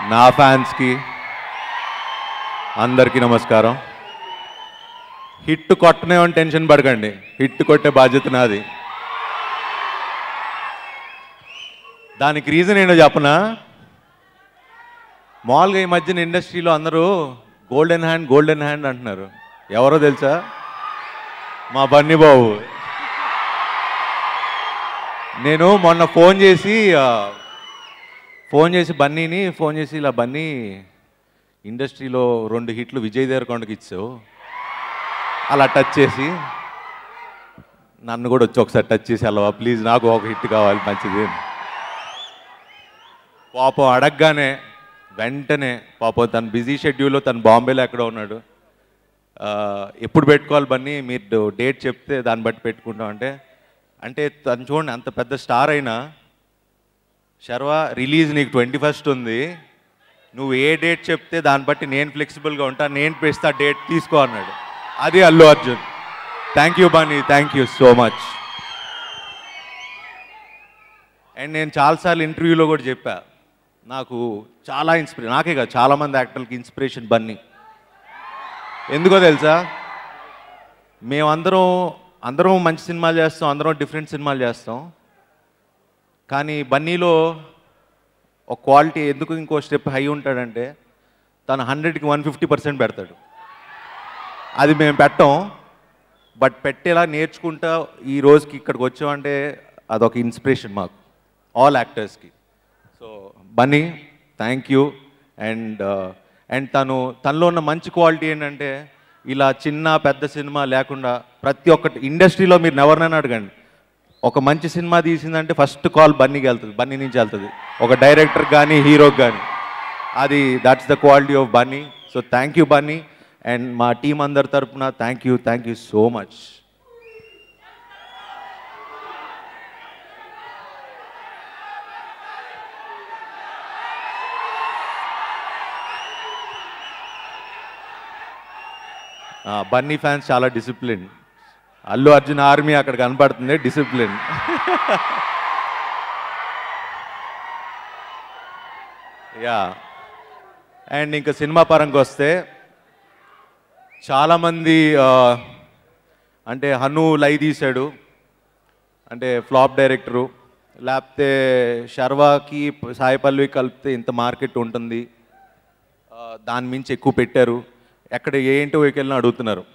నా ఫ్యాన్స్కి అందరికీ నమస్కారం. హిట్ కొట్టనేమని టెన్షన్ పడకండి, హిట్ కొట్టే బాధ్యత నాది. దానికి రీజన్ ఏంటో చెప్పనా? మామూలుగా ఈ మధ్యన ఇండస్ట్రీలో అందరూ గోల్డెన్ హ్యాండ్ అంటున్నారు. ఎవరో తెలుసా? మా బన్నీ బాబు. నేను మొన్న ఫోన్ చేసి బన్నీని ఇలా బన్నీ ఇండస్ట్రీలో 2 హిట్లు విజయ్ దేవరకొండకి ఇచ్చావు, అలా టచ్ చేసి నన్ను కూడా వచ్చి ఒకసారి టచ్ చేసి అలవా ప్లీజ్, నాకు ఒక హిట్ కావాలి మంచిది. పాపం అడగగానే వెంటనే, పాపం తన బిజీ షెడ్యూల్లో తను బాంబేలో ఎక్కడో ఉన్నాడు, ఎప్పుడు పెట్టుకోవాలి బన్నీ, మీరు డేట్ చెప్తే దాన్ని బట్టి పెట్టుకుంటాం అంటే తను చూడండి, అంత పెద్ద స్టార్ అయినా శర్వా రిలీజ్ నీకు 21st ఉంది, నువ్వు ఏ డేట్ చెప్తే దాన్ని బట్టి నేను ఫ్లెక్సిబుల్గా ఉంటా, నేను పెస్తా డేట్ తీసుకో అన్నాడు. అది Allu Arjun. Thank you Bunny, thank you so much. And నేను చాలాసార్లు ఇంటర్వ్యూలో కూడా చెప్పా, నాకు చాలా నాకే కాదు చాలామంది యాక్టర్లకి ఇన్స్పిరేషన్ బన్నీ. ఎందుకో తెలుసా? అందరం మంచి సినిమాలు చేస్తాం, అందరం డిఫరెంట్ సినిమాలు చేస్తాం, కానీ బన్నీలో ఒక క్వాలిటీ ఎందుకు ఇంకో స్టెప్ హై ఉంటాడంటే, తను 100కి 150% పెడతాడు. అది మేము పెట్టాం, బట్ పెట్టేలా నేర్చుకుంటా ఈ రోజుకి ఇక్కడికి వచ్చామంటే అదొక ఇన్స్పిరేషన్ మాకు, ఆల్ యాక్టర్స్కి. So Bunny thank you. And తనలో ఉన్న మంచి క్వాలిటీ ఏంటంటే, ఇలా చిన్న పెద్ద సినిమా లేకుండా ప్రతి ఒక్కటి ఇండస్ట్రీలో మీరు ఎవరినైనా అడగండి, ఒక మంచి సినిమా తీసిందంటే ఫస్ట్ కాల్ బన్నీకి వెళ్తుంది, బన్నీ నుంచి వెళ్తుంది, ఒక డైరెక్టర్ కానీ హీరోకి కానీ. That's the quality of Bunny. So thank you Bunny. And మా టీం అందరి తరపున thank you so much. Bunny fans చాలా డిసిప్లిన్. అల్లు అర్జున్ ఆర్మీ అక్కడ కనపడుతుంది, డిసిప్లిన్. యా. అండ్ ఇంకా సినిమా పరంగా వస్తే చాలామంది అంటే హను లై తీశాడు అంటే ఫ్లాప్ డైరెక్టరు, లేకపోతే శర్వాకి సాయి పల్లవి కలిపితే ఇంత మార్కెట్ ఉంటుంది, దాని మించి ఎక్కువ పెట్టారు, ఎక్కడ ఏంటో వెళ్ళినా అడుగుతున్నారు.